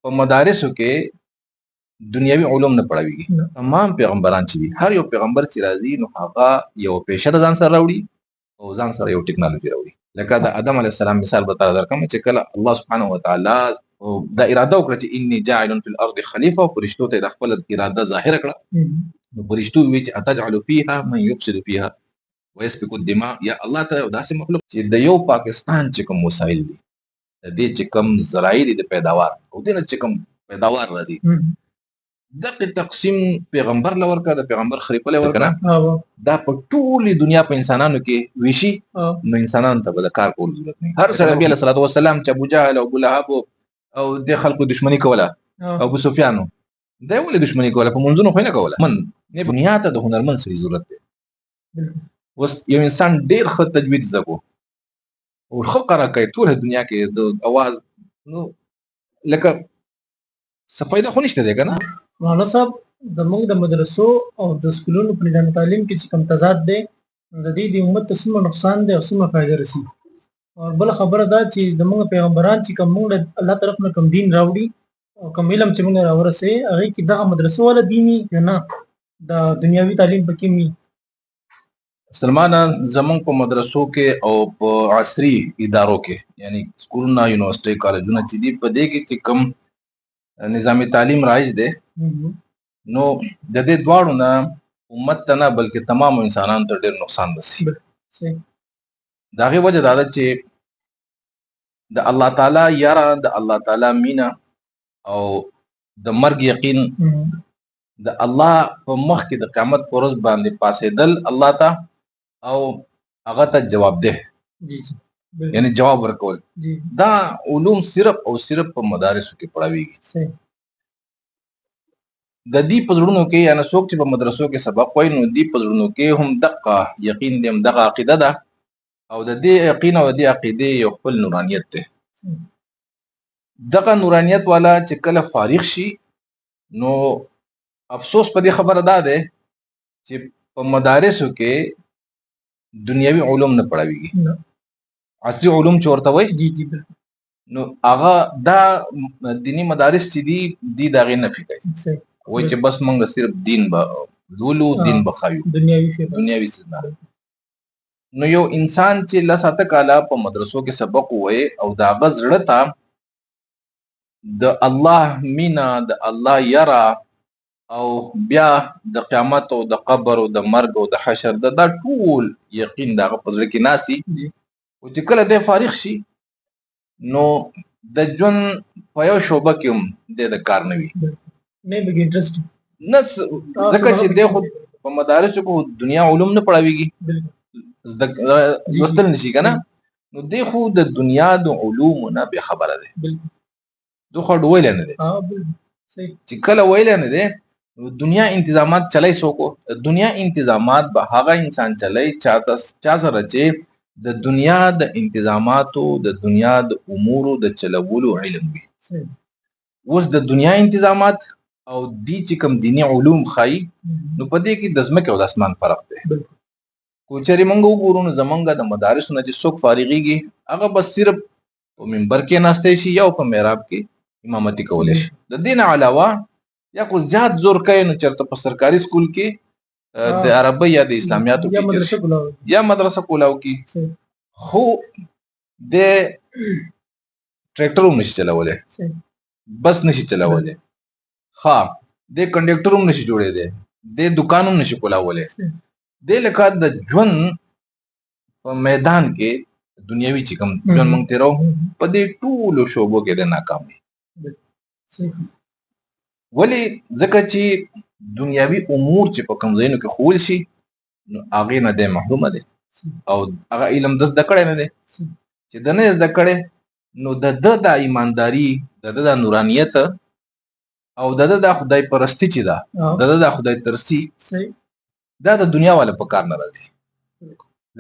په مدارسو کې دنیوي علوم نه پړاويږي. تمام پیغمبران چې دي، هر یو پیغمبر چې راځي نو هغه یو پیشه د ځان سره راوړي او ځان سره یو ټیکنالوژي راوړي. لکه د آدم علیه السلام مثال به تاسو درکړم چې کله الله سبحانه وتعالى دا اراده وکړه چې انی جاعل فی الارض خلیفه، او فرشتو ته د خپل اراده ظاهره کړه. نو فرشتو وی چې اتجعل فيها من يفسد فيها ويسفك الدماء، یا الله ته داسې مخلوق چې د یو پاکستان چې کوم وسایل دي، د دې چې کوم ذرایع دي د پیداوار او د چې کوم پیداوار راځي، دغه تقسیم پیغمبر لور کا د پیغمبر خلیفه لور کنه، دا په ټولي دنیا په انسانانو کې ویشي. نو انسانانو ته د کار کول ضرورت نه. هر سره نبی صلی الله علیه وسلم چې ابو جهل او ابو لهب او د خلکو دشمنی کوله، ابو سفیان دا ولې دشمنی کوله؟ په منځونو خو نه کوله. من نه دنیا ته د هنرمند سره ضرورت دی. وس یو انسان ډیر ښه تجوید زکو او ښه قرأ کوي ټول دنیا کې د اواز، نو لکه صفایده خو نشته دی کنه. مولانا صاحب زموږ د مدرسو او د سکولونو په نظام تعلیم کې چې کوم تضاد دی، د دې د امت ته څومره نقصان دی او څومره فایده رسي. او بل خبره دا چې زموږ پیغمبران چې کوم موږ الله طرف نه کوم دین راوړي او کوم علم چې موږ راورسي، هغه کې دغه مدرسو ولا دیني نه د دنیوي تعلیم پکې می. سلمان زمونږ په مدرسو کې او په عصري ادارو کې، یعنی سکولونه، یونیورسيټي، کالجونه چې دي، په دې کې چې کوم نظام تعلیم رایج دی، نو د دې دواړو نه امت ته نه بلکې تمام انسانانو ته ډېر نقصان رسي. د هغې وجه دا ده چې د الله تعالی یاره، د الله تعالی مینه او د مرګ یقین، د الله په مخ کې د قیامت پر ورځ باندې پاسېدل الله ته او هغه ته جواب ده، یعنی جواب ورکول، دا علوم صرف او صرف په مدارسو کې پړاويږي. د دې په زړونو کې، یعنی څوک چې په مدرسو کې سبق وایي، نو دې په زړونو کې هم دغه یقین دی، هم دغه عقیده ده، او د دې یقین او د دې عقیدې یو خپل نورانیت دی. دغه نورانیت والا چې کله فارغ شي، نو افسوس په دې خبره ده چې په مدارسو کې دنیوي علوم نه پړاويږي. عصري علوم چې ورته وایي، نو هغه دا دینی مدارس چې دي د هغې نفي کوي، وایي چې بس موږ صرف دین به لولو، دین به ښایو، دنیوي څه نه. نو یو انسان چې لس اته کاله په مدرسو کې سبق ووایي او د هغه زړه ته د الله مینه، د الله یره، او بیا د قیامت او د قبر او د مرګ او د حشر دا ټول یقین د هغه په زړه کې ناستي، او چې کله دی فارغ شي، نو د ژوند په یو شعبه کې هم د کار نه وي، نه ځکه چې دی خو په مدارسو کې دنیا علوم نه پړاويږي، لوستل نشي که نه. نو دی خو د دنیا د علومو نه بې خبره دی، دو خو ویلی نه دی. چې کله ویلی نه دی، نو دنیا انتظامات چلی څوک؟ دنیا انتظامات به هغه انسان چلی چا سره چې د دنیا د انتظاماتو، د دنیا د امورو د چلولو علم وي. اوس د دنیا انتظامات او دی چې کوم دینی علوم ښایي، نو په دې کې د ځمکې او د اسمان فرق دی. کو چېرې موږ وګورو، نو زمونږ د مدارسو نه چې څوک فارغېږي، هغه بس صرف په منبر کې ناستی شي یا په محراب کې امامتي کولی شي. د دې نه علاوه یا کو زیات زور کوي، نو چېرته په سرکاري سکول کې د عربۍ یا د اسلامیاتو یا مدرسه کولاو کې، خو د ټریکټر هم نشي چلولی، بس نشي چلولی، ها د کنډکټر هم نشي جوړېدی، د دکان هم نشي کولاولی. د لکه د ژوند په میدان کې دنیوي چې کوم ژوند موږ تېرو، په دې ټولو شعبو کې د ناکام دی. ولې؟ ځکه چې دنیوي امور چې په کوم ځایونو کې ښوول شي، نو هغې نه دی محرومه دی، او هغه علم د زده کړی نه دی. چې د نه زده کړی، نو د ده دا ایمانداري، د ده دا نورانیت او د ده دا خدای پرستی چې ده، د ده دا خدای ترسي، دا د دنیا والا په کار نه راځي.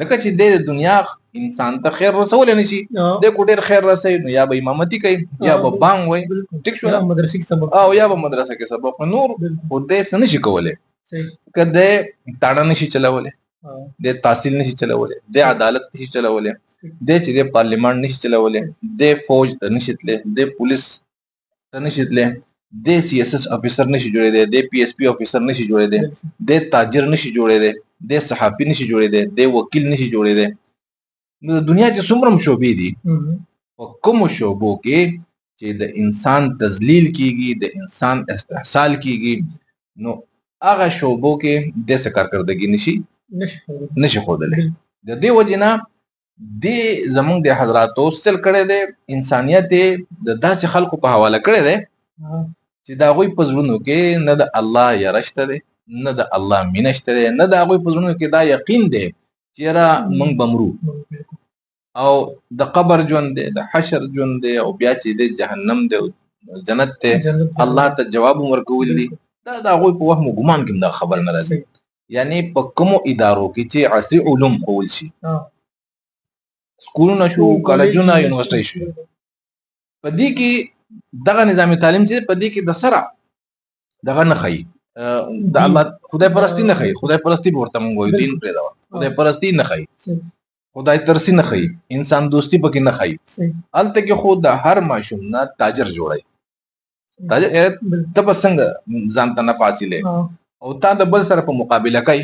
ځکه چې د دنیا انسان ته خیر رسولی نشي، دی کو ډېر خیر رسوي، نو یا به امامتي کوي، یا به بانګ وایي، ټیک شوله، او یا به مدرسه کې سبق، نور خو دی څه نشي کولی. که دی تاړه نشي چلولی، دی تحصیل نشي چلولی، دی عدالت نشي چلولی، دی چې دی پارلیمان نشي چلولی، دی فوج ته نشي تللی، دی پولیس ته نشي تللی، د سی اس اس افیسر نشي جوړېدی، د پی ایس پی افیسر نشي جوړېدی، د تاجر نشي جوړېدی، د صحافي نشي جوړېدی، د وکیل نشي جوړېدی. نو د دنیا کې څومره شعبې دي، په کومو شعبو کې چې د انسان تذلیل کیږي، د انسان استحصال کیږي، نو هغه شعبو کې د څه کارکردګي نشي ښودلی. د دې وجې نه دې زمونږ د حضراتو سل کړی دی، انسانیت یې د داسې خلکو په حواله کړی دی چې د هغوی په زړونو کې نه د الله یره شته دی، نه د الله مینه شته دی، نه د هغوی په زړونو کې دا یقین دی چې یاره موږ به مرو او د قبر ژوند دی، د حشر ژوند دی، او بیا چې دی جهنم دی او جنت دی، الله ته جواب ورکول دي. دا د هغوی په وهم او ګمان کې هم دا خبر نه راځي. یعنی په کومو ادارو کې چې عصري علوم ښوول شي، سکولونه شو، کالجونه، یونیورسټۍ شو، په دې کې دغه نظام تعلیم چې په دې کې د سره دغه نه ښیي، د الله خدای پرستی نه ښیي. خدای پرستی به ورته موږ وایو، دین پرېږده، خدای پرستی نه ښیي، خدای ترسی نه ښیي، انسان دوستی پکې نه ښیي. هلته کې خو د هر ماشوم نه تاجر جوړوي. تاجر ته به څنګه ځان ته نفع حاصلې او تا د بل سره په مقابله کوي.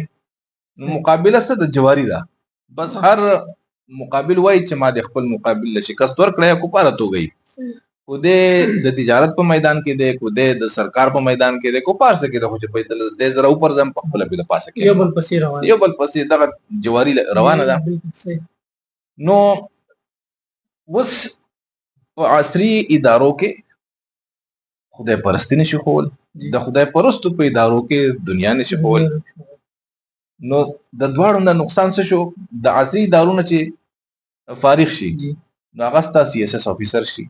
نو مقابله څه د جواري ده، بس هر مقابل وایي چې ما د خپل مقابل له شکست ورکړی، کوپاره توګی، کو د تجارت په میدان کې دی، کو د سرکار په میدان کې دی، کوپار څه کې دی، خو چې پیدل د زره اوپر ځم په خپله بې د پاسه کې یو بل پسې دغه جواري روانه ده. نو اوس په عصري ادارو کې خدای پرستی نشي ښوول، د خدای پرستو په ادارو کې دنیا نشي ښوول. نو د دواړو نه نقصان څه شو؟ د عصري ادارو نه چې فارغ شي، نو هغه ستا سی اس اس افیسر شي،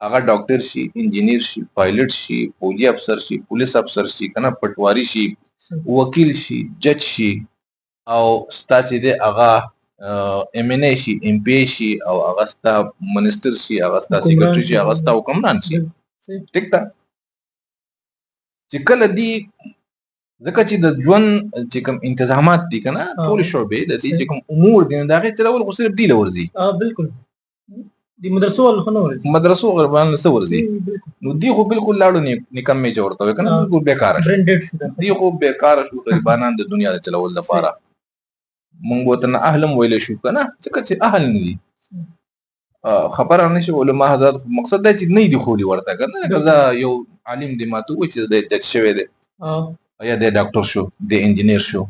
هغه ډاکټر شي، انجینیر شي، پایلټ شي، فوجي افسر شي، پولیس افسر شي، کنه پټواری شي، وکیل شي، جج شي، او ستا چې دی هغه ام ان ای شي، ام پی ای شي، او هغه ستا منسټر شي، هغه ستا سیکرټري شي، هغه ستا حکمران شي. ټیک ده؟ چې کله دی ځکه چې د ژوند چې کوم انتظامات دي کنه، ټول شعبې د دې چې کوم امور دي د هغې چلول خو صرف دی له ورځي. بالکل د مدرسو ول خو نه ورځي، مدرسو غربان له څه ورځي. نو دی خو بالکل لاړو نکمې چې ورته وایي کنه، بالکل بیکاره شو، دی خو بیکاره شو. غریبانان د دنیا د چلول لپاره مونږ ورته نه اهل هم ویلی شو کنه، ځکه چې اهل نه دي، خبره نه شي. علما حضرات مقصد دا چې نه دي ښولي ورته کنه، لکه زه یو عالم دی ما ته ووایي چې دی جج شوی دی یا دی ډاکټر شو، دی انجینیر شو،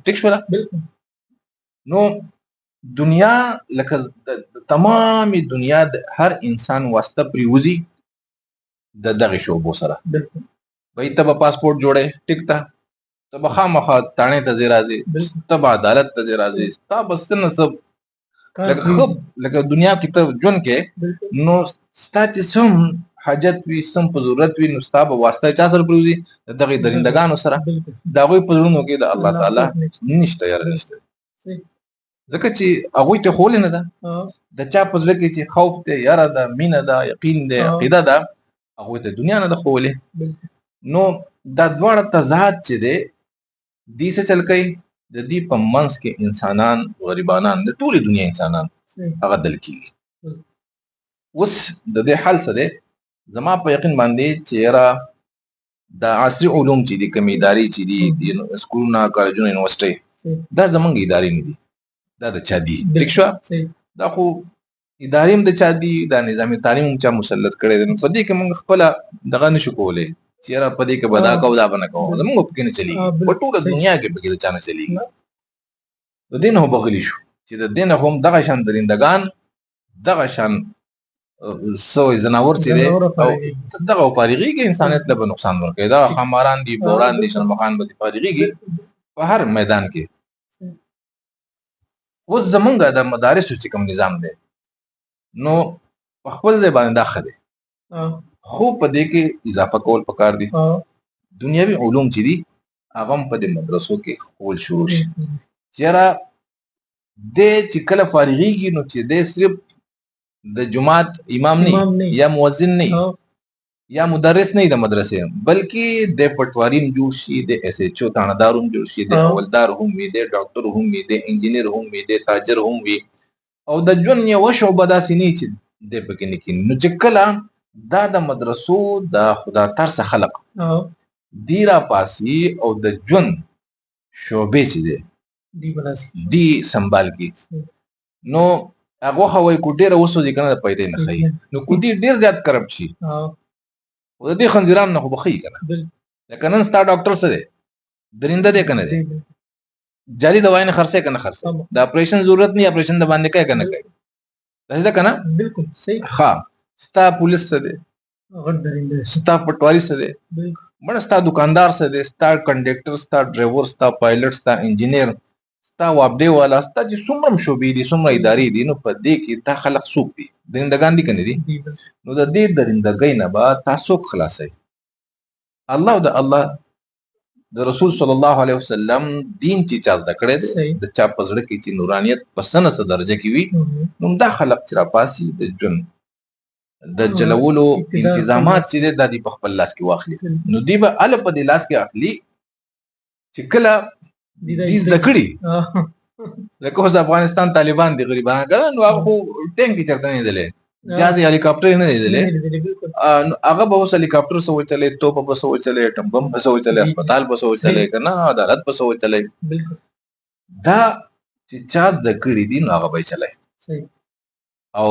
ټیک شوله. نو دنیا لکه تمامي دنیا د هر انسان واسطه پریوزي د دغه شعبو سره. وایي ته به پاسپورټ جوړې، ټیک ده، ته به خامخا تاڼې ته ځې راځې، ته به عدالت ته ځې راځې، ستا به څه نه څه لکه دنیا کې ته ژوند کې، نو ستا چې څه حاجت وي، څه په ضرورت وي، نو ستا به واسطه چا سره پریوزي؟ د دغې درندګانو سره. د هغوی په زړونو کې د الله تعالی نشته، یاره نشته، ځکه چې هغوی ته ښولې نه ده. د چا په زړه کې چې خوف دی، یاره ده، مینه ده، یقین دی، عقیده ده، هغوی ته دنیا نه ده ښولې. نو دا دواړه تضاد چې دی، دې څه چل کوي؟ د دې په منځ کې انسانان، غریبانان، د ټولې دنیا انسانان هغه دل کېږي. اوس د دې حل څه دی؟ زما په یقین باندې چې یاره د عصري علوم چې دي، کومې ادارې چې دي، سکولونه، کالجونه، یونیورسټۍ، دا زمونږ ادارې نه دي، دا د چا دي؟ ټیک شوه؟ دا خو ادارې هم د چا دي، دا نظام تعلیم هم چا مسلط کړی دی. نو په دې کې موږ خپله دغه نشو کولی چې یاره په دې کې به دا کوو، دا به نه کوو، زمونږ پکې نه چلېږي، په ټوله دنیا کې پکې د چا نه چلېږي. د دې نه خو بغلي شو چې د دې نه هم دغه شان درندګان، دغه شان سوی زناور چې دی دغه فارغېږي، انسانیت له به نقصان ورکوي. دغه خماران دي، بوران دي، شرمخان به دي فارغېږي په هر میدان کې. اوس زمونږ د مدارسو چې کوم نظام دی، نو په خپل ځای باندې دا ښه دی، خو په دې کې اضافه کول پکار دي. دنیوي علوم چې دي هغه هم په دې مدرسو کې ښوول شروع شي، چې یاره دی چې کله فارغېږي نو چې دی صرف د جماعت امام نه یا مؤذن نه یا مدرس نه د مدرسې، بلکې د پټواری هم جوړ شي، د ایس ایچ او تاڼهدار هم جوړ شي، د حولدار هم وي، د ډاکټر هم وي، د انجینیر هم وي، د تاجر هم وي، او د ژوند یوه شعبه داسې نه چې دی پکې نه کښېني. نو چې کله دا د مدرسو د خدا ترس خلق دی را پاسي او د ژوند شعبې چې دی سنبال کی نو هغه هوای کو ډیره وسوځي کنه د پیدا نه خي نو کو ډیر زیات کرپ شي او د دې خنجران نه خو بخي کنه لکه نن ستا ډاکټر څه دی درنده دی کنه دی جالي دوايي نه خرڅه کنه خرڅه د اپریشن ضرورت نه اپریشن د باندې کوي کنه کوي دا کنه بالکل صحیح ها ستا پولیس څه دی غړ درنده ستا پټواری څه دی مړ ستا دکاندار څه دی ستا کنډکټر ستا ډرایور ستا پایلټ ستا انجینیر ستا وابډي والا ستا چې څومره شوبې دي څومره ادارې دي نو په دې کې تا خلق څوک دي درندگان دي کنه دي نو د دې درندګۍ نه به تاسو خلاصي الله او د الله د رسول صلی الله علیه وسلم دین چې چا زده کړی دی د چا په زړه کې چې نورانیت په سنه درجه کې وي نو دا خلق چې راپاسي د ژوند د چلولو انتظامات چې د دې په خپل لاس کې واخلي نو دی به ال په دې لاس کې اخلي چې کله دې زده کړي لکه اوس د افغانستان طالبان دي غریبان ګره نو هغه خو ټینګ چرته نه دیلې جازي هلیکاپټر نه دیلې نو هغه به اوس هلیکاپټر سو چلے توپ به سو چلے ټمبم به سو چلے هسپتال به سو چلے کنه عدالت به سو چلے دا چې چا د کړي دي نو هغه به چلے او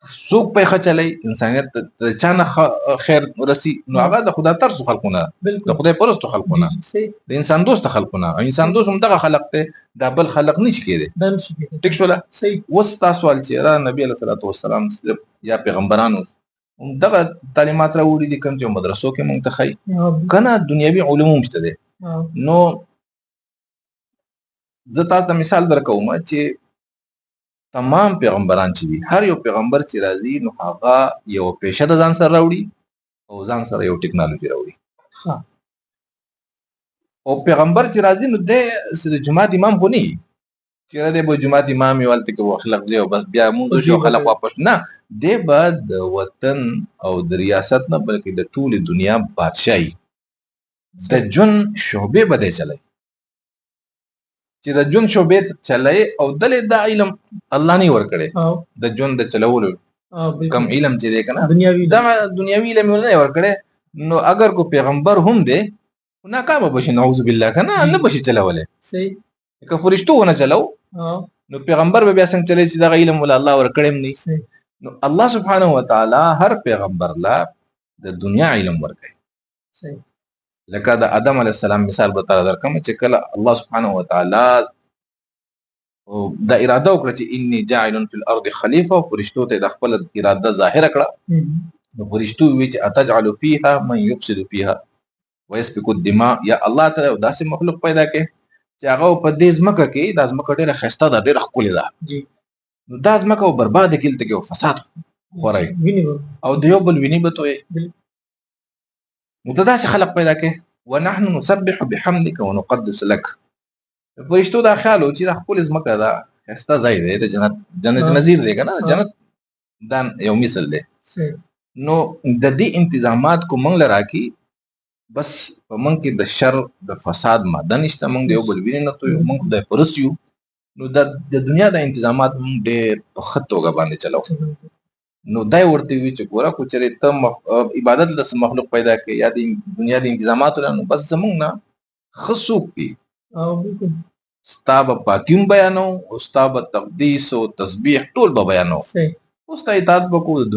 څوک په خچلې انسانيت ته چانه خیر رسی نو هغه د خدای تر څو خلقونه د خدای پرستو خلقونه د انسان دوست خلقونه انسان دوست هم دغه خلق ته د بل خلق نشي کېده ټیک شولا وستا سوال چې را نبی صلی الله علیه وسلم یا پیغمبرانو هم دغه تعلیمات راوړي دي کوم چې مدرسو کې مونږ ته خي کنه دنیوي علوم مشته دي نو زه تاسو ته مثال درکوم چې تمام پیغمبران چې دي هر یو پیغمبر چې راځي نو هغه یو پیشه د ځان سره راوړي او ځان سره یو ټیکنالوژي راوړي او پیغمبر چې راځي نو د جماعت امام خو نه چې د جماعت امام یو الته کې خلق دی او بس بیا موږ شو خلق واپس نه دی به د وطن او د ریاست نه بلکې د ټول دنیا بادشاہي د جون شعبې بده چلای چې د جون شوبې چلای او دلې د علم الله نه ور کړي د جون د چلولو کم علم چې دی کنه دنیاوی علم نه ور کړي نو اگر کو پیغمبر هم دی ناکام بشي نعوذ بالله کنه نه بشي چلولې صحیح که فرشتو نه چلو نو پیغمبر به بیا څنګه چلی چې د علم ول الله ور کړي نه نو الله سبحانه و تعالی هر پیغمبر لا د دنیا علم ور کوي صحیح لکه د آدم علیه السلام مثال به تعالی درکم چې کله الله سبحانه و تعالی دا اراده وکړه چې انی جاعل فی الارض خلیفہ او فرشتو ته د خپل اراده ظاهر کړه نو فرشتو وی چې اتجعل فیها من یفسد فیها ويسفك الدماء یا الله تعالی داسې مخلوق پیدا کړي چې هغه په دې ځمکه کې د ځمکه ډیره خسته ده ډیره ښکلې ده نو دا ځمکه برباد کړي ته کې فساد خورای او دیو بل ویني به توي متداسي خلق پیدا کې ونحن نسبح بحمدك ونقدس لك فرشتو دا خیال او چې د خپل ځمکه دا خسته ځای دی د جنت نظیر دی کنه جنت دا یو مثال دی نو د دې انتظامات کو موږ لرا کی بس په موږ کې د شر د فساد ماده نشته موږ یو بل ویني نه توي موږ خدای پرست یو نو د دنیا د انتظامات موږ ډېر په خطوګه باندې چلاو نو دای ورته وی چې ګوره کو چې ته عبادت د مخلوق پیدا کې یا د دنیا د انتظاماتو نو بس زمونږ نه خصوص دي ستاب پاکیم بیانو او ستاب تقدیس او تسبیح ټول به بیانو اوس ته اطاعت وکړو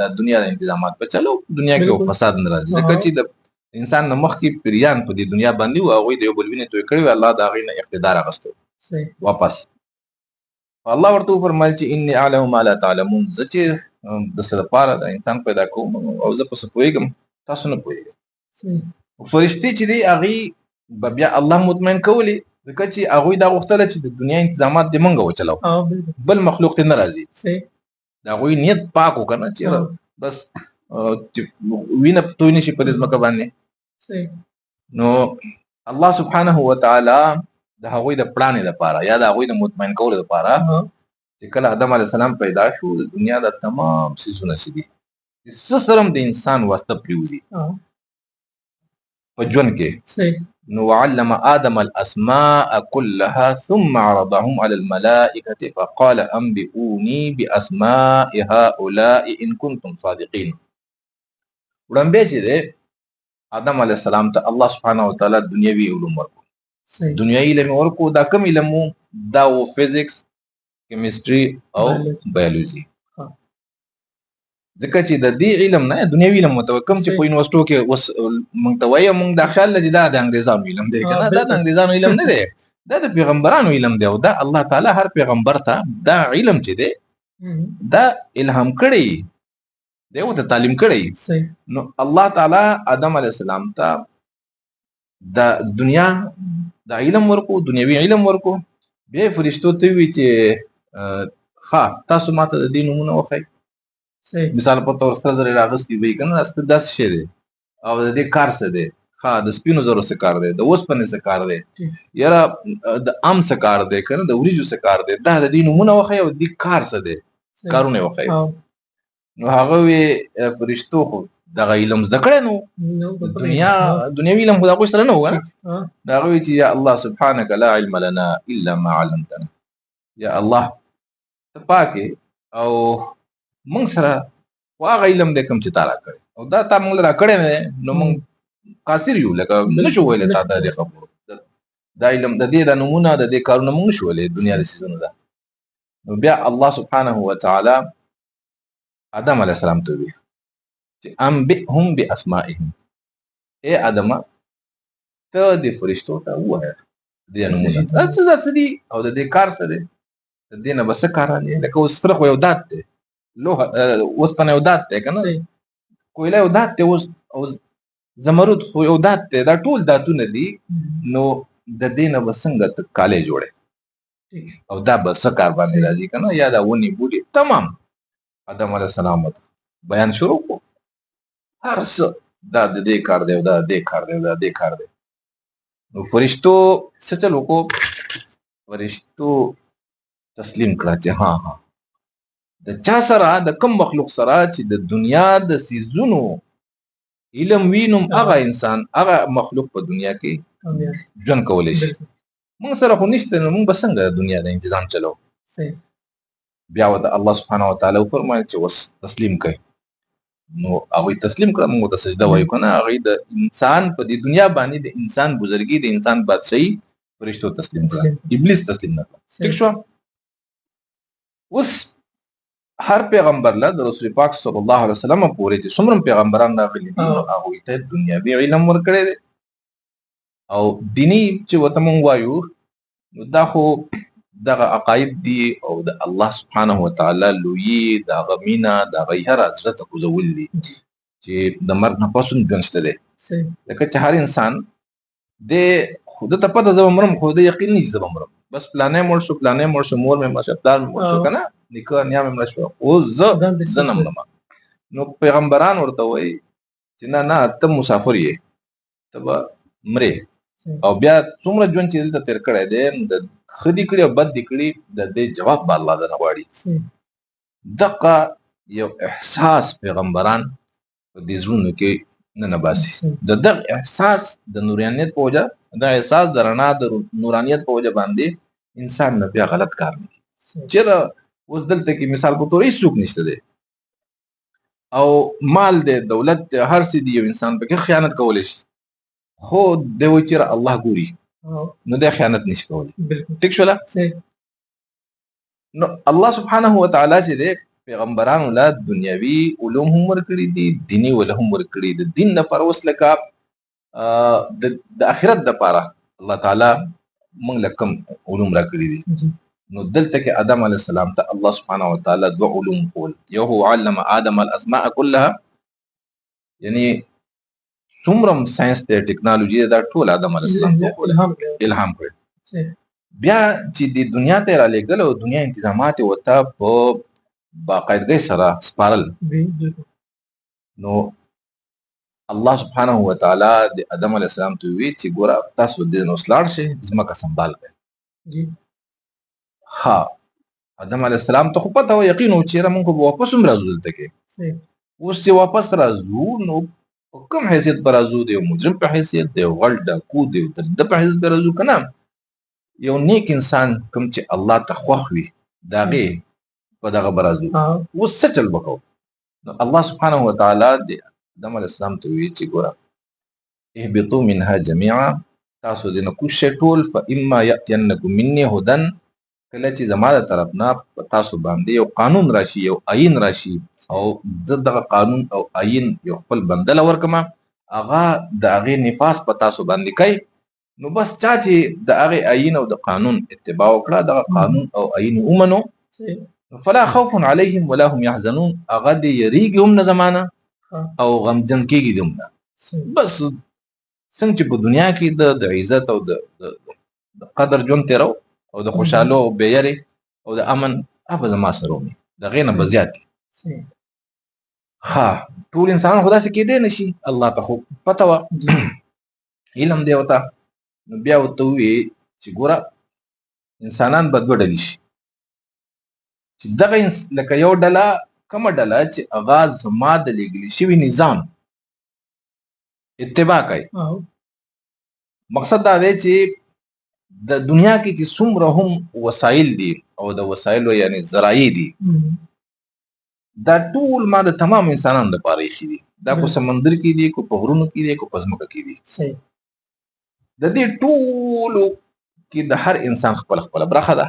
د دنیا د انتظامات په چلو دنیا کې فساد نه راځي ځکه چې د انسان نه مخکې پریان په دې دنیا باندې او هغه د یو بل ویني توي کړی الله دا غي نه اقتدار اغستو واپس الله ورته فرمایي چې انی اعلم ما لا تعلمون زچ د څه لپاره د انسان پیدا کوم او زه په څه پوهیږم تاسو نه پوهیږئ فرشتي چې دی هغه بیا الله مطمئن کولی ځکه چې هغوی دا غوښتله چې د دنیا انتظامات د منګه وچلو بل مخلوق ته نه راځي د هغوی نیت پاک وکړه چې بس وینه توی نشي په دې ځمکه باندې نو الله سبحانه و تعالی د هغوی د پلان لپاره یا د هغوی د مطمئن کولو لپاره چې کله آدم علیه السلام پیدا شو د دنیا د تمام سيزونه چې دي څه سره د انسان واسطه پریوزي په ژوند کې نو علم آدم الاسماء كلها ثم عرضهم على الملائكة فقال انبئوني باسماء هؤلاء ان كنتم صادقين وړاندې چې دی آدم علیه السلام ته الله سبحانه وتعالی دنیوي علوم ورکړو. دنیوي علم ورکړو. دا کوم علم دا و فزیکس، کیمستري او بایولوژي. ځکه چې د دې علم نه دنیوي علم متوکم چې په یونیورسيټو کې اوس مونږ ته وایي مونږ د خیال لري دا د انګريزانو علم دی کنه. دا د انګريزانو علم نه دی، دا د پیغمبرانو علم دی او دا الله تعالی هر پیغمبر ته دا علم چې دی دا الهام کړی دی او ته تعلیم کړی. نو الله تعالی آدم علیه السلام ته د دنیا د علم ورکو، دنیوي علم ورکو. بیا فرشتو ته وی چې ښه تاسو ماته د دې نومونه وښایئ. مثال په تور سره درې راغستې وي کنه است داسې شی دی او د دې کار څه دی. ښه د سپینو زرو څه کار دی، د اوسپنې څه کار دی، یاره د ام څه کار دی کنه، د وریجو څه کار دی. دا د دې نومونه وښایئ او د دې کار څه دی، کارونه یې وښایئ. نو هغه وی فرشتو خو دغه علم زده کړی نو دنیوي علم خو د هغوی سره نه و که نه. د هغه وی چې یا الله سبحانک لا علم لنا الا ما علمتنا. یا الله ته پاکې او موږ سره خو هغه علم دی کوم چې تا راکړی او دا تا موږ له راکړی نه دی نو موږ قاصر یو لکه نه شو ویلی تا ته دې خبرو. دا علم د دې دا نومونه د دې کارونه موږ نه شو ویلی دنیا د څیزونو ده. نو بیا الله سبحانه وتعالی آدم علیه السلام ته وی چې انبئهم باسمائهم. ای آدمه ته د فرشتو ته ووایه دې نومونه څه دي او د دې کار څه دی، د دې نه به څه کار دی. لکه اوس سره خو یو دات دی، لوحه اوسپنه یو دات دی که نه، کویله یو دات دی، او زمرد خو یو دات دی. دا ټول داتونه دي. نو د دې نه به څنګه ته کالی جوړې او دا به څه کار باندې راځي که نه، یا دا ونې بوټي تمام. آدم علیه السلام بیان شروع کړو هر څه دا د دې کار دی او دا د دې کار دی او دا د دې کار دی. نو فرشتو څه چل وکړو، فرشتو تسلیم کړه چې ها د چا سره د کوم مخلوق سره چې د دنیا د څیزونو علم وي نو هغه انسان هغه مخلوق په دنیا کې ژوند کولی شي. موږ سره خو نشته نو موږ به څنګه د دنیا د انتظام چلو. بیا ورته الله سبحانه وتعالی وفرمایل چې اوس تسلیم کړئ. نو هغوی تسلیم کړه، موږ ورته سجده وایو که نه. هغوی د انسان په دې دنیا باندې د انسان بزرګي د انسان بادشاهي فرشتو تسلیم کړه، ابلیس تسلیم نه کړه. ټیک شو. اوس هر پیغمبر له د رسول پاک صلی الله علیه وسلم پورې چې څومره پیغمبران راغلي دي هغوی ته دنیوي علم ورکړی دی او دیني چې ورته موږ وایو نو دا خو دغه عقاید دي او د الله سبحانه وتعالی لویي د هغه مینه د هغه هره زړه ته کوزول دي چې د مرګ نه پس هم ژوند شته دی. لکه چې هر انسان د خو ده ته پته زه به مرم خو ده یقین نه چې زه به مرم. بس پلانی مړ شو، پلانی مړ شو، مور مې مړ شو، پلار مې مړ شو که نه، نیکه نیا مې مړ شو، اوس زه نه مرم. نو پیغمبران ورته وایي چې نه نه ته مسافر یې، ته به مرې او بیا څومره ژوند چې دلته تېر کړی دی د ښه دي کړي او بد دي کړي د دې جواب به الله درنه غواړي. دغه یو احساس پیغمبران په دې زړونو کې ننباسي. د دغه احساس د نورانیت په وجه، د احساس د رڼا د نورانیت په وجه باندې انسان نه بیا غلط کار نه کوي. چېرې اوس دلته کې مثال په توګه هېڅوک نشته دی او مال دی، دولت دی، هر څه دی، یو انسان پکې خیانت کولی شي خو دی وایي چېرې الله ګوري نو دی خیانت نشي کولی. ټیک شوله. نو الله سبحانه وتعالی چې دی پیغمبرانو له دنیوي علوم هم ورکړي دي، دیني ول هم ورکړي. د دین لپاره اوس لکه د آخرت دپاره الله تعالی موږ له کوم علوم راکړي دي. نو دلته کې آدم علیه السلام ته الله سبحانه وتعالی دوه علوم ښول. یو هو علم آدم الاسماء كلها، یعنی څومره ساینس دی ټیکنالوژي دا ټول آدم علیه السلام ته الهام کړی. بیا چې د دنیا ته یې رالېږل او دنیا انتظامات یې ورته په باقاعدګۍ سره سپارل. نو الله سبحانه وتعالی د آدم علیه السلام ته وویل چې ګوره تاسو دې نه اوس لاړ شئ ځمکه سنبال کړئ. ها آدم علیه السلام ته خو پته وه یقین و چې یاره موږ به واپس هم راځو دلته کې. اوس چې واپس راځو نو په کوم حیثیت به راځو؟ د یو مجرم په حیثیت، د یو غل ډاکو، د یو درده په حیثیت به راځو که نه؟ یو نیک انسان کوم چې الله ته خوښ وي د هغې په دغه به راځو. اوس څه چل به کوو؟ نو الله سبحانه وتعالی د آدم علیه السلام ته وی چې ګوره اهبطوا منها جميعا تاسو دې نه کوز شئ ټول فاما یاتینکم مني هدن کله چې زما د طرف نه په تاسو باندې یو قانون راشي یو آیین راشي او زه دغه قانون او آیین یو خپل بندله ورکما هغه د هغې نفاذ په تاسو باندې کوي نو بس چا چې د هغې آیین او د قانون اتباع وکړه دغه قانون او آیین یې ومنو فلا خوف علیهم ولا هم یحزنون هغه دې یریږي هم نه زمانه او غمجن کېږي دې هم نه بس څنګه چې په دنیا کې د عزت او د قدر ژوند تېرو او د خوشحالو او بېیرې او د امن هغه به زما سره ومي د هغې نه به زیات دي ها ټول انسانان خو داسې کېدی نه شي الله ته خو پته وه علم دی ورته نو بیا ورته وویې چې ګوره انسانان به دوه ډلې شي چې دغه لکه یو ډله کومه ډله چې هغه زما د لیږلي شوي نظام اتباع کوي مقصد دا دی چې د دنیا کې چې څومره هم وسایل دي او د وسایلو یعنی ذرایع دي دا ټول ما د تمام انسانانو لپاره ایښي دي دا کو سمندر کې دي کو په غرونو کې دي کو په ځمکه کې دي د دې ټولو کې د هر انسان خپل خپل برخه ده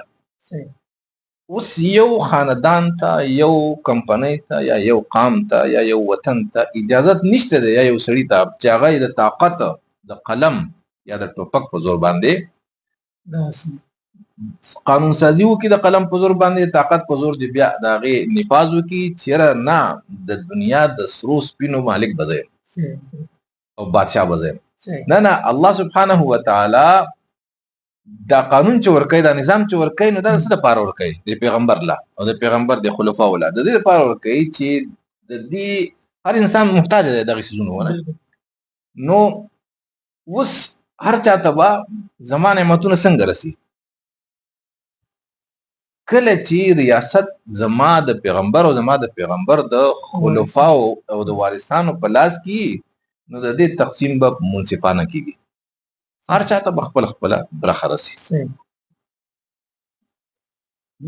اوس یو خاندان ته یو کمپنۍ ته یا یو قام ته یا یو وطن ته اجازت نشته ده یا یو سړي ته چې هغه د طاقت د قلم یا د ټوپک په زور باندې قانون سازي وکړي د قلم په زور باندې طاقت په زور دی بیا د هغې نفاذ وکړي چېرې نه د دنیا د سرو سپینو مالک به زه او بادشاه به زه نه الله سبحانه وتعالی دا قانون چې ورکوي دا نظام چې ورکوي نو دا د څه دپاره ورکوي د پیغمبر له او د پیغمبر د خلفاو له د دې دپاره ورکوي چې د دې هر انسان محتاج دی دغې څیزونو ونه نو اوس هر چا ته به زما نعمتونه څنګه رسي کله چې ریاست زما د پیغمبر او زما د پیغمبر د خلفاو او د وارثانو په لاس کې نو د دې تقسیم به منصفانه کېږي هر چا ته به خپل خپله برخه رسي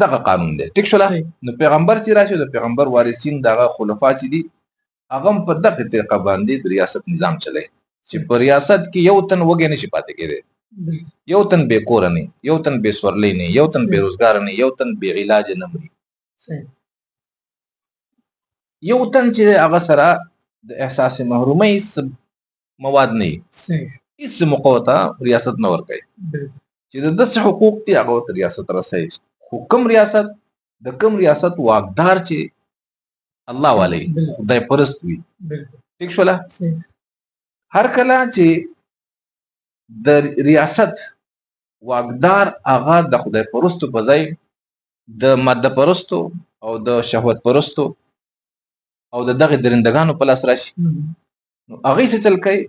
دغه قانون دی ټیک شوله نو پیغمبر چې راشي د پیغمبر وارثین دغه خلفا چې دي هغه هم په دغه طریقه باندې د ریاست نظام چلی چې په ریاست کې یو تن وږی نشي پاتې کېدی یو تن بې کوره نه یو تن بې سورلی نه یو تن بې روزګاره نه یو تن بې علاجه نه مري یو تن چې هغه سره د احساس محرومۍ مواد نه وي هېڅ موقع ته ریاست نه ورکوي چې د ده څه حقوق دي هغه ورته ریاست رسوي خو کوم ریاست د کوم ریاست واکدار چې الله والی خدای پرست وي ټیک شوله هر کله چې د ریاست واکدار هغه د خدای پرستو په ځای د ماده پرستو او د شهوت پرستو او د دغه درندګانو په لاس راشي نو هغې څه چل کوي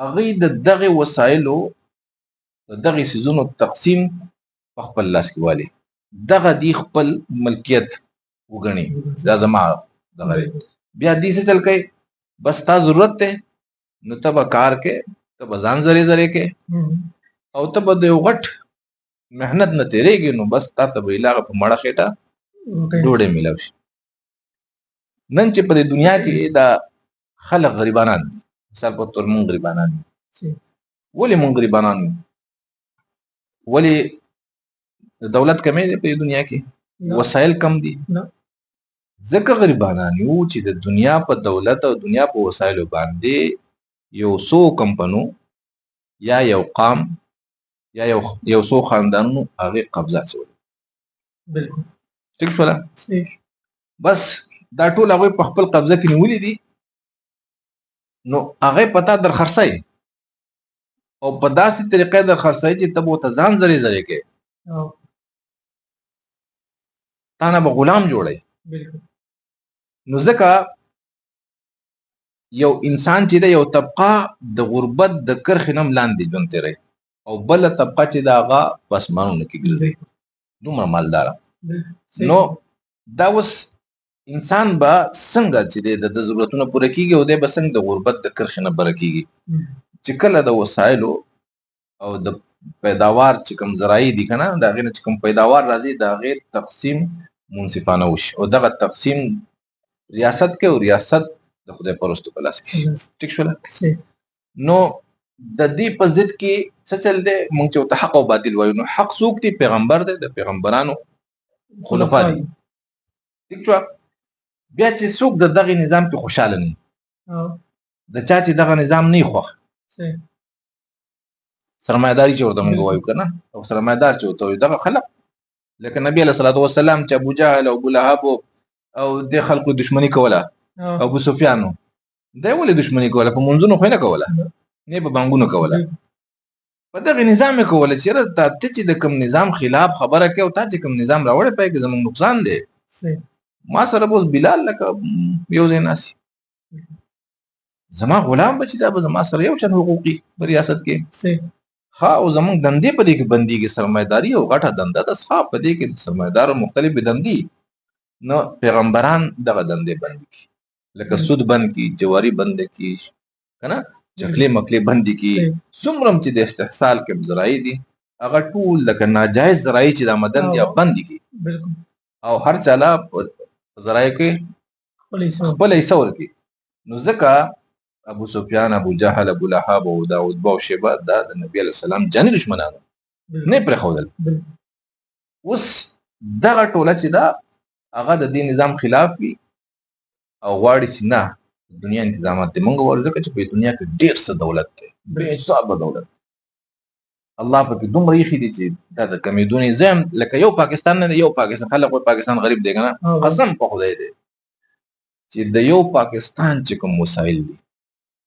هغې د دغې وسایلو د دغې څیزونو تقسیم په خپل لاس کې والي دغه دی خپل ملکیت وګڼي دا زما دغه بیا دې څه چل کوي بس تا ضرورت دی نو ته به کار کې ته به ځان زرې زرې کې او ته به د یو غټ محنت نه تېرېږي نو بس تا ته به هغه په مړه خېټه ډوډۍ میلاو شي نن چې په دې دنیا کې دا خلک غریبانان دي مثال په طور مونږ غریبانان دي ولې مونږ غریبانان یو ولې د دولت کمی دی په دې دنیا کې وسایل کم دي ځکه غریبانان یو چې د دنیا په دولت او دنیا په وسایلو باندې یو څو کمپنو یا یو قام یا یو څو خاندانونو هغې قبضه اچولې بالکل ټیک شوله بس دا ټول هغوی په خپل قبضه کې نیولي دي نو هغې په تا در خرڅوي او په داسې طریقې در خرڅوي چې ته به ورته ځان زرې زرې کوې تا نه به غلام جوړوي نو ځکه یو انسان چې دی یو طبقه د غربت د کرښې نه هم لاندې ژوند تېروي او بله طبقه چې د هغه په اسمانونو کې ګرځي دومره مالداره نو دا اوس انسان به څنګه چې دی د ضرورتونه پوره کېږي او دی به څنګه د غربت د کرښې نه بره کېږي چې کله د وسایلو او د پیداوار چې کوم ذرایع دي که نه د هغې نه چې کوم پیداوار راځي د هغې تقسیم منصفانه وشي او دغه تقسیم ریاست کې او ریاست د خدای پرستو په لاس کې ټیک شول صحیح نو د دې په ضد کې څه چل دی مونږ چې ته حق او باطل وایو نو حق څوک دی پیغمبر دی د پیغمبرانو خلفا دي ټیک شو بیا چې څوک د دغه نظام کې خوشاله نه د چا چې دغه نظام نه خوښ صحیح سرمایداري چې ورته مونږ وایو کنه او سرمایدار چې ورته وایو دغه خلک لکه نبی علیه الصلاۃ والسلام چې ابو جهل او ابو لهب او د خلکو دشمنی کوله ابو سفیان دا ولې دشمنی کوله په منځونو خو نه کوله نه په بانګونو کوله په دغه نظام کوله چې ته چې د کوم نظام خلاف خبره کوي او ته چې کوم نظام راوړې پای کې زموږ نقصان دی ما سره بوز بلال لکه یو ځای ناسي زما غلام بچی دا به زما سره یو شان حقوقي په ریاست کې ها او زمونږ دندې په دې کې بنديږي سرمایداري او غټه دنده ده ښه په دې کې سرمایدار مختلف دندې نو پیغمبران دغه دندې بند کی لکه سود بند کی جواری بند کی کنه چکلې مکلې بند کی څومره چې د استحصال کې ذرایع دي هغه ټول لکه ناجایز ذرایع چې د مدن دي بند کی او هر چاله ذرایع کې خپل حصہ ورکي نو ځکه ابو سفیان ابو جهل ابو لهب او داود بو شیبه دا د نبی علیہ السلام جنی دشمنانو نه پر خودل اوس دغه ټوله چې دا هغه د دې نظام خلاف وي او غواړي چې نه دنیا انتظامات دې مونږ ورځکه چې په دنیا کې ډیر څه دولت دی به حساب دولت الله په دومره یې خېدي چې دا د کمیدونی زم لکه یو پاکستان نه یو پاکستان خلک پاکستان غریب دی کنه قسم په خدای دی چې د یو پاکستان چې کوم وسایل دي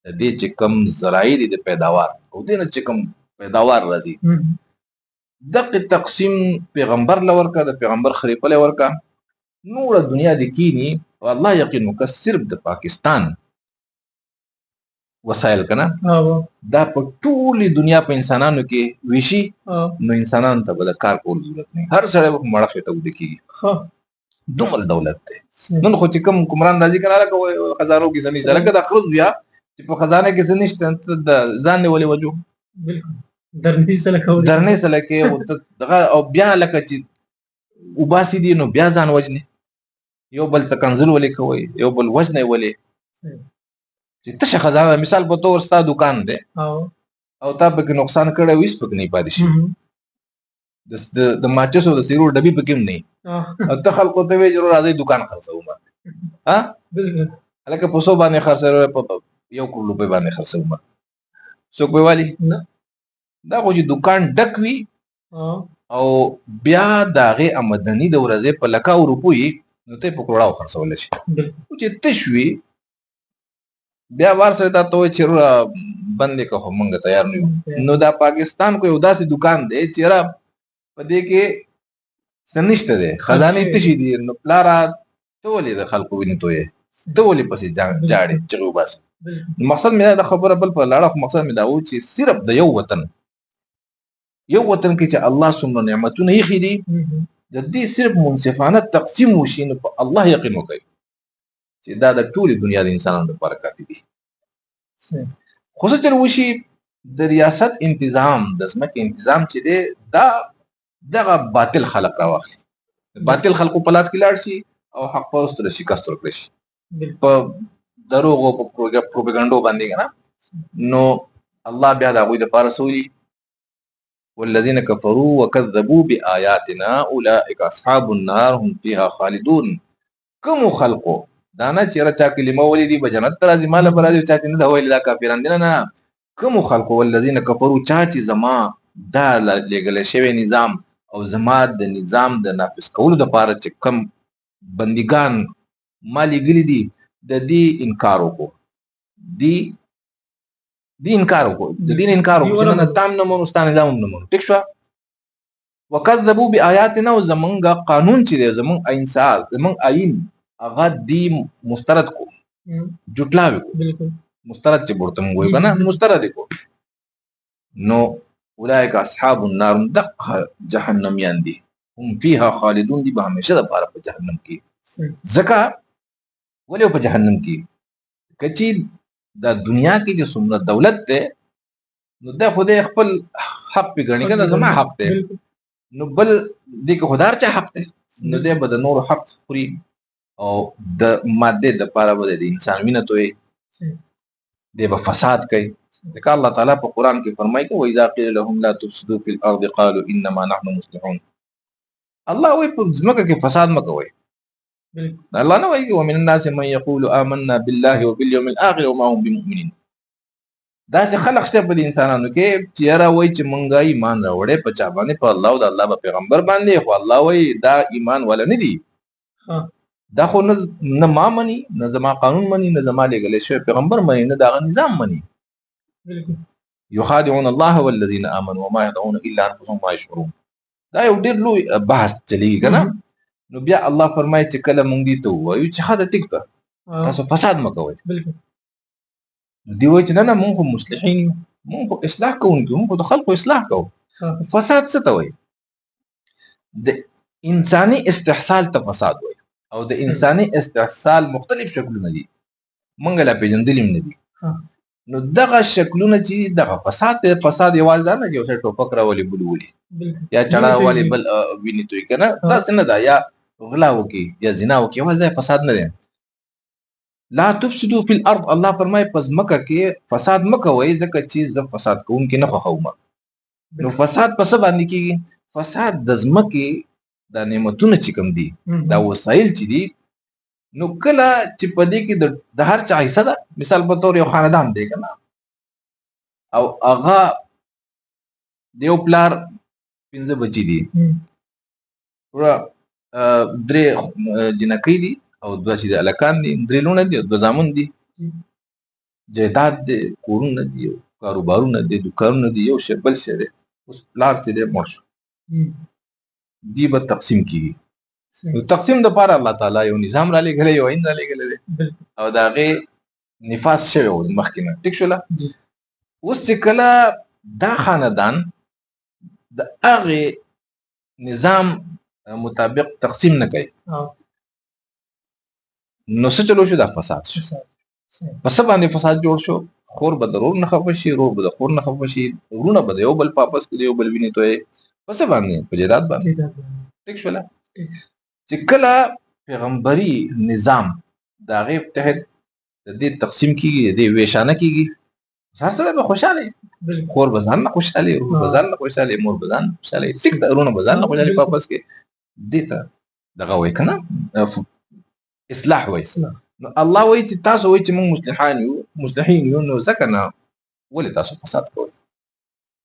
د دې چې کوم ذرایع دي د پیداوار او دې نه چې کوم پیداوار راځي دغه تقسیم پیغمبر لور کا د پیغمبر خلیفه لور کا نور دنیا د کینی والله یقین وک صرف د پاکستان وسایل کنه دا په ټولي دنیا په انسانانو کې ویشي نو انسانانو ته بل کار کول ضرورت نه هر سړی په مړه خته ودکې دومره دولت دی نن خو چې کوم کومران راځي کنه لکه خزانو کې سنې درګه د خرج بیا چې په خزانه کې څه نشته د ځان ولې وجو بالکل درنې سره کې دغه او بیا لکه چې وباسي دي نو بیا ځان وجنه یو بل څه کنزل ولې کوي یو بل وجنه ولې چې تشه خزانه مثال په تور ستا دکان دی او تا په کې نقصان کړی ویس پک نه پاتې شي د ماچسو د سیرو ډبي پکې نه او ته خلکو ته وی جوړ راځي دکان خرڅوم ها بالکل هلکه په سو باندې خرڅوي په یو کروڑ روپے باندې خرڅوم څوک به والی دا خو چې دکان ډک وي او بیا داغه آمدنی د ورځې په لکاو روپوي نو ته په کروڑاو خرڅول شي چې تشوي بیا ورسره دا ته چې بندې کوه مونږ تیار نه نو دا پاکستان کو یو داسې دکان دی چې را په دې کې سنشته ده خزانه تشي دي نو پلارا ته ولې د خلکو ویني توې ته ولې پسې جاړي چې وباس مقصد مې دا خبره بل په لاړه مقصد مې دا و چې صرف د یو وطن کې چې الله څومره نعمتونه یې خېدي د دې صرف منصفانه تقسیم وشي نو په الله یقین وکړي چې دا د ټولې دنیا د انسانانو لپاره کافي دي خصوصا وشي د ریاست انتظام د ځمکې انتظام چې دی دا دغه باطل خلق راوخلي باطل خلقو په لاس کې لاړ شي او حق پرست له شکست ورکړي شي په دروغ او پروپاګاندا باندې کنه نو الله بیا دا غوي د پاره سولي والذین کفروا وکذبوا بآیاتنا اولئک اصحاب النار هم فيها خالدون کوم خلقو دانا چیرې چا کلمه ولې دی بجنت راځي مال پر راځي چا چې نه ویل دا کافران دي نه کوم خلقو والذین کفروا چا چې زما دا لګل شوی نظام او زما د نظام د نافذ کولو د پاره چې کم بندګان مالی ګلی دي د دې انکار وکړو دی انکار وکړو د دین انکار وکړو چې نه تام نه مونږ ستانه نظام نه مونږ ټیک شو وکذبوا بآیاتنا وزمنګ قانون چې دی زمنګ انصاف زمنګ آئین هغه دی مسترد کو جټلاوي بالکل مسترد چې ورته مونږ وایو کنه مسترد کو نو اولئک اصحاب النار دق جهنميان دي هم فيها خالدون دي به همیشه د پاره په جهنم کې زکه ولې په جهنم کې کچي د دنیا کې چې څومره دولت ده نو د خدای خپل حق په غني کنه زما حق ده نو بل دې کې خدای چا حق ده نو دې بد نور حق خوري او د ماده د پاره به د انسان وینه توي دی به فساد کوي ځکه الله تعالی په قران کې فرمایي چې واذا قيل لهم لا تفسدوا في الارض قالوا انما نحن مصلحون الله وي په ځمکه کې فساد مکوي الله نه وایي ومن الناس من يقول آمنا بالله وباليوم الاخر وما هم بمؤمنين دا څه خلق شته په انسانانو کې چې را وایي چې مونږه ایمان راوړې په چا باندې په الله او د الله په پیغمبر باندې خو الله وایي دا ایمان ولا نه دي دا خو نه ما مني نه زما قانون مني نه زما لګلې شوی پیغمبر مني نه دا نظام مني يخادعون الله والذين امنوا وما يدعون الا انفسهم ما يشعرون دا یو ډېر لوی بحث چلیږي کنه نو بیا الله فرمایي چې کله مونږ دي ته وایو چې خاطر ټیک ده تاسو فساد مکوئ دی وایي چې نه مونږ مصلحین یو مونږ اصلاح کوونکي مونږ د خلکو اصلاح کوو فساد څه ته وایي د انساني استحصال ته فساد وایي او د انساني استحصال مختلف شکلونه دي مونږ لا پیژندلیم نه دي نو دغه شکلونه چې دغه فساد یوازې دا نه چې یو څه ټوپک راولي بل ولي یا چړه والی بل ویني توي کنه تاسو نه دا یا غلا وکي یا زنا وکي یوازې فساد نه دی لا تفسدوا في الارض الله فرمای پس مکه کې فساد مکوئ ځکه چې د فساد کوونکي نه خوښوم نو فساد پس باندې کېږي فساد د ځمکې د نعمتونو چې کوم دي دا وسایل چې دي نو کله چې په دې کې د هر چا حصہ ده مثال په تور یو خاندان دی کنه او هغه د یو پلار 15 بچی دي ورا درې جنکې دي او دوه چې د الکان دي درې لونه دي دوه زامن دي جیداد دي کورونه دي کاروبارونه دي دکانونه دي یو شی بل شی دی اوس پلار چې دی مړ شو دی به تقسیم کیږي نو تقسیم د پاره الله تعالی یو نظام را لګلې یو عین را لګلې او دا غي نفاس شوی و مخکې نه ټیک شولا اوس چې کله دا خاندان د هغه نظام مطابق تقسیم نه کوي نو څه چلو شو دا فساد شو پس باندې فساد جوړ شو خور به ضرور نه خفه شي رو به خور نه خفه شي ورونه به یو بل پاپس کې یو بل ویني توي پس باندې په جداد باندې ټیک شولا چې کله پیغمبري نظام دا غیب تحت د دې تقسیم کیږي د ویشانه کیږي سره به خوشاله خور بزان نه خوشاله رو بزان نه خوشاله مور بزان خوشاله ټیک درونه بزان نه خوشاله پاپس کې دته دغه وای کنه اصلاح وای نو الله وای چې تاسو وای چې موږ مصلحین یو نو ځکه ولې تاسو فساد کوئ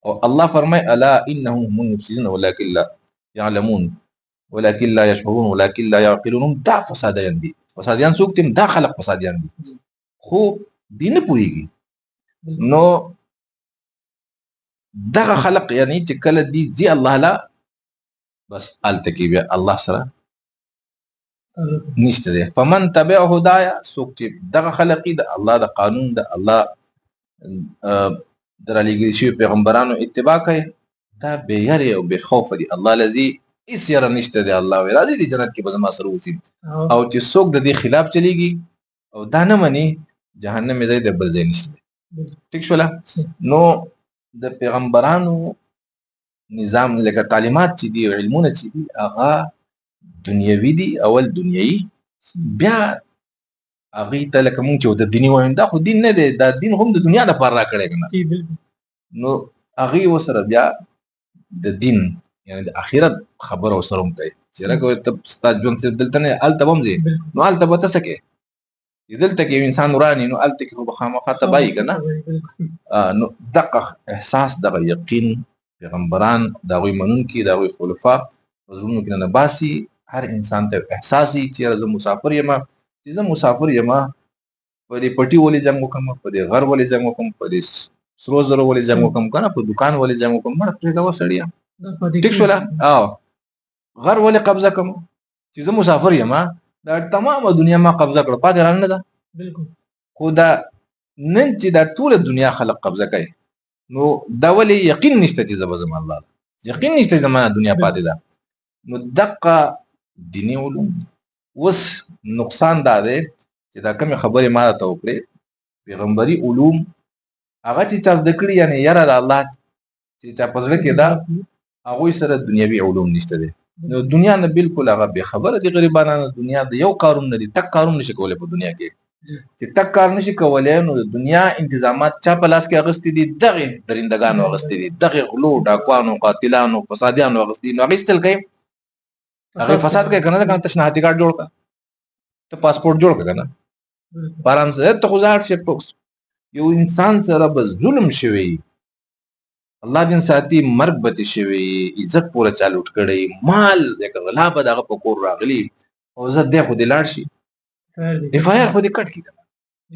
او الله فرمای الا انهم هم المفسدون ولكن لا يعلمون ولكن لا يشعرون ولكن لا يعقلون دا فسادیان دي فسادیان څوک تم دا خلق فسادیان دي خو دین پويږي نو دغه خلق یعنی چې کله دي زی الله لا بس التکی بیا الله سره نشته ده فمن تبع هدايا څوک چې دغه خلق د الله د قانون د الله درالېږي شوی پیغمبرانو اتباع کوي دا به یری او به خوف دي الله الذي اس یره نشته دی الله وی راځي د جنت کې به زما سره وسی او چې څوک د دې خلاف چلیږي او دا نه مني جهنم یې د بل ځای نشته ټیک شولا نو د پیغمبرانو نظام لکه تعلیمات چې دي او علمونه چې دي هغه دنیوي دي اول دنیوي بیا هغه ته لکه مونږ چې د دیني وایم دا خو دین نه دی دا دین هم د دنیا لپاره راکړی کنه نو هغه وسره بیا د دین یعنی د اخرت خبر او سره کوي چې راګو ته ستاسو ژوند څه دلته نه الته بمځي نو الته به تاسو کې دلته کې انسان ورانی نو الته کې خو بخامخه تبای کنه نو دقه احساس دغه یقین پیغمبران دا غوي منون کې دا غوي خلفا زمونږ کې نه باسي هر انسان ته احساسي چې زه مسافر یم په دې پټي ولې جنگ وکم په دې غر ولې جنگ وکم په دې سرو زرو ولې جنگ وکم کنه په دکان ولې جنگ وکم مړ پرې دا وسړیا ټیک شولا او غر ولې قبضه کوم چې زه مسافر یم دا تمامه دنیا ما قبضه کړ پاتې رانه ده بالکل خدا نن چې دا ټول دنیا خلق قبضه کوي نو دا ولې یقین نشته چې زبر الله یقین نشته زمانه دنیا پاتې ده نو دقه دیني علوم وس نقصان دا دی چې دا کوم خبره ما ته وکړي پیغمبري علوم هغه چې تاسو د کړی یعنی یاره د الله چې چا پزړه کې دا هغه سره دنیوي علوم نشته دي نو دنیا نه بالکل هغه به خبره دي غریبانو دنیا د یو کارون نه دي تک کارون نشي کولای په دنیا کې چې تک کار نشي کولای نو د دنیا انتظامات چا په لاس کې اغستې دي دغه درندگانو اغستې دي دغه غلو ډاکوانو قاتلانو فسادیانو اغستې نو هغه ستل کوي هغه فساد کوي کنه دا تشنهاتي کارت جوړ کا ته پاسپورت جوړ کا کنه بارام سره ته خزار شي پوکس یو انسان سره به ظلم شوی الله دین ساتي مرګ به شوی عزت پوره چالوټ کړي مال دغه غلا به دغه پکور راغلی او زه د خو د لاړ شي اف آی آر خو دې کټ کی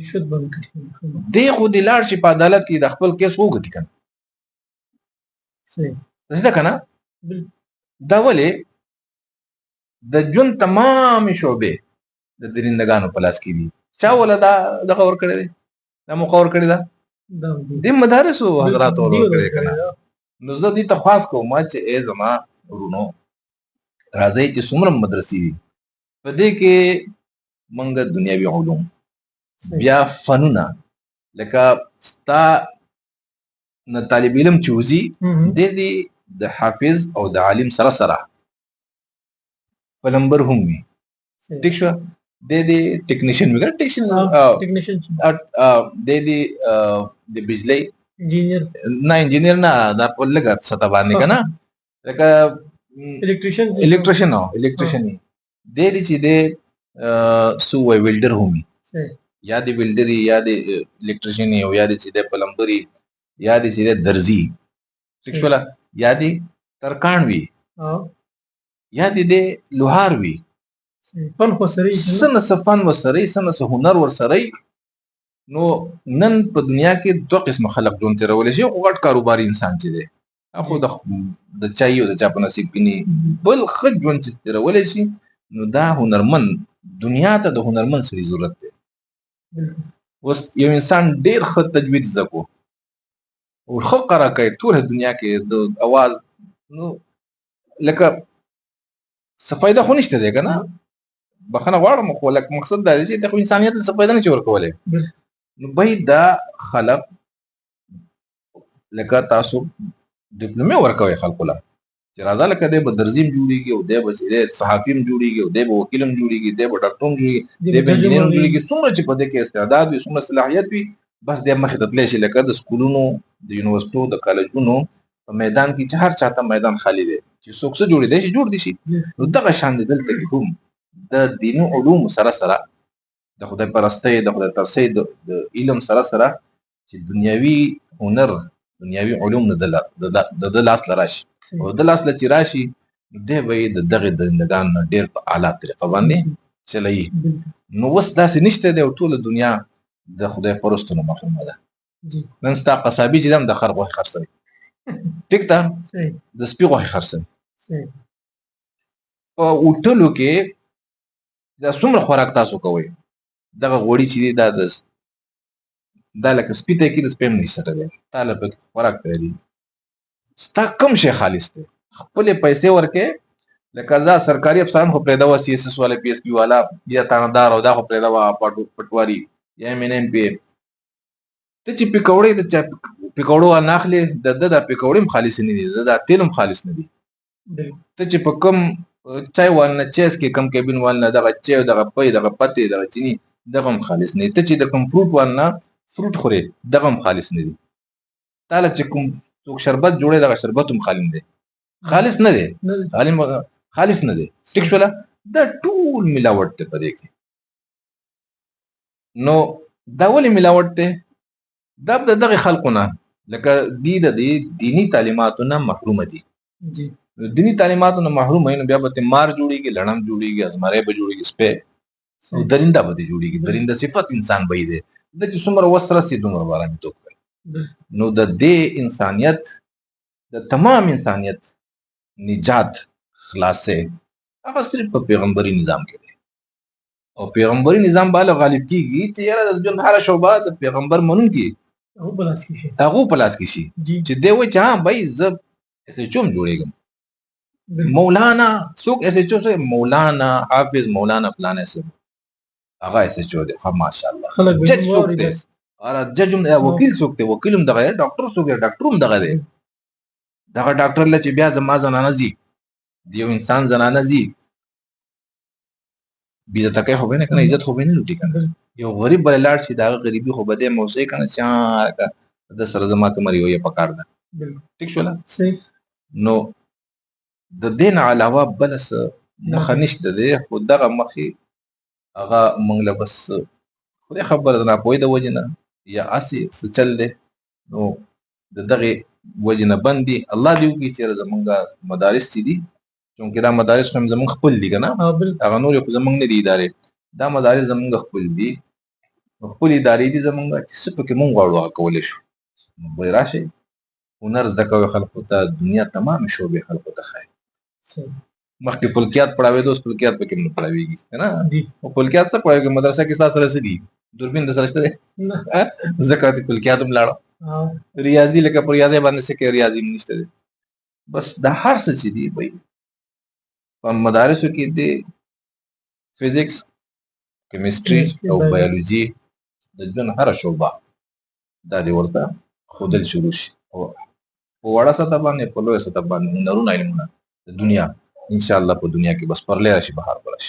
رشوت بند کړي دی خو د لاړ شي په عدالت کې د خپل کیس وګټي کنه صحیح زده کنه دا ولې د جون تمام شعبې د درندگانو په لاس کې دي چا ولا دا دغه ور کړی دا مقور کړی دا د مدارس او حضرات ور کړی کنه نو زه دې ته خاص کوم چې ای زما ورونو راځي چې څومره مدرسې دي په دې کې منګه دنیوي علوم بیا فنونه لکه ستا نه طالب علم چوزي د دې د حافظ او د عالم سره سره پلمبر هم وي ټیک شو د دې ټیکنیشن وګړه ټیکنیشن د دې د بجلی انجینیر نه دا په لګا ستا باندې کنه لکه الیکټریشن د دې چې د سو ویلډر هم یا د ویلډري یا د الیکټریشن او یا د چې د پلمبري یا د چې د درزي ټیک شو یا د ترکان وي یا د لوهار وي فن خو سره سنه صفن وسره سنه هنر ورسره نو نن په دنیا کې دوه قسم خلق جون تر ولې شي غټ کاروباري انسان چې دی اخو د چایو د چا په نصیب کې بل خج جون چې تر ولې شي نو دا هنرمن دنیا ته د هنرمن سړي ضرورت دی وس یو انسان ډیر ښه تجوید زکو او خو قرا کوي ټول دنیا کې د आवाज نو لکه صفایده خو نشته دی کنه بخنه غواړم خو لکه مقصد دا دی چې د انسانیت څخه پیدا نه چور کولای نو به دا خلق لکه تاسو ډیپلومه ورکوي خلکو له چې راځه لکه د بدرزیم جوړیږي او د به صحافیم جوړیږي او د به وکیلم جوړیږي د به ډاکټر جوړیږي د به انجینر جوړیږي څومره چې په دې کې استعداد وي څومره صلاحیت وي بس د مخې ته تللی شي لکه د سکولونو د یونیورسيټو د کالجونو په میدان کې چې هر چاته میدان خالی دی چې څوک څه جوړي دی چې جوړ دي شي نو دغه شان دلته کې هم د دیني علوم سره سره د خدای پرستۍ د خدای ترسۍ د علم سره سره چې دنیوي هنر دنیوي علوم د لاس لراشي او د لاس لچ راشي د به د دغه درندگان ډیر په اعلی طریقه باندې چلایي نو وس داسې نشته د ټول دنیا د خدای پرستونو محرومه ده نن ستا قصابي چې دم د خر غوښه خرڅوي ټیک ده د سپي غوښه خرڅوي او وټلو کې دا څومره خوراک تاسو کوئ دغه غوړي چې دا لکه سپي ته کې د سپیم نه سټه دی تاله په خوراک لري ستا کم شي خالص دی خپل پیسې ورکې لکه دا سرکاري افسران خو پرېدا و سی اس اس والا پی اس پی والا یا تاندار او دا خو پرېدا و پټواري یا ایم ان ایم پی ته چې پکوړې د چا پکوړو ناخلي د پکوړې خالص نه دي دا تیلم خالص نه دي ته چې په کم چای والنه چیس کې کم کېبین والنه دغه چای دغه پي دغه پته دغه چینی دغه خالص نه ته چې د کم فروټ والنه فروټ خوري دغه خالص نه دي تعالی چې کوم څوک شربت جوړي دغه شربت هم خالص نه دي خالص نه دي ټیک شولا دا ټول ملاوت ته پدې کې نو دا ولې ملاوت ته دغه خلقونه لکه د دینی تعلیماتو نه محروم دي دینی تعلیماتو نه محروم وي نو بیا به مار جوړیږي لړم جوړیږي ازمره به جوړیږي سپه او درنده به جوړیږي درنده صفت انسان به دی د چې څومره وسره سي دومره باران توپ کوي نو د دې انسانیت د تمام انسانیت نجات خلاصې هغه صرف په پیغمبري نظام کې دی او پیغمبري نظام بالا غالب کیږي چې یاره د جون هر شوبه د پیغمبر مونږ کې هغه پلاس کې شي چې دی و چې ها بھائی ز ایسے چوم جوړېږم مولانا څوک ایسے چو سے مولانا حافظ مولانا فلانے سے هغه ایسے چو دی خو ماشاءالله جج څوک دی اره جج وکیل څوک دی وکیلم دغه ډاکټر څوک دی ډاکټروم دغه دی دغه ډاکټر لچ بیا زما زنانه زی د یو انسان زنانه زی بیزه تکای خو به نه کنه عزت خو به نه لوټي کنه یو غریب بل لاړ شي دا غریبي خو بده موزه کنه چا د سره زما کمر یو یې پکار ده ټیک شو صحیح نو د دین علاوه بل څه مخه نشته دی خو دغه مخې هغه موږ له بس خدای خبر نه پوي د وجنه یا اسی څه چل دی نو د دغه وجنه باندې الله دې وکړي چې زمونږ مدارس دي چونکه دا مدارس هم زمونږ خپل دي کنه هغه نور خو زمونږ نه دي ادارې دا مدارس زمونږ خپل دي خپل ادارې دي زمونږ چې څه پکې مونږ غواړو هغه کولای شو وای راشي هنر زده کوي خلکو ته دنیا تمام شوبې خلکو ته خای مخکې فلکیات پڑھاوي دوست فلکیات پکې نه پڑھاويږي کنه او فلکیات څه پڑھاوي مدرسه کې سره سره دي دوربین د سره شته زکات فلکیات هم لاړو ریاضي لکه پر ریاضي باندې څه کې ریاضي نشته بس د هر څه چې دی وای په مدارسو کې د فزیکس کیمستري او بایولوژي د ژوند هر شوبه دا دی ورته خودل شروع شي او په وړه سطح باندې په لویه سطح باندې هنرونه علمونه د دنیا ان شاء الله په دنیا کې بس پرلې راشي بهار براشي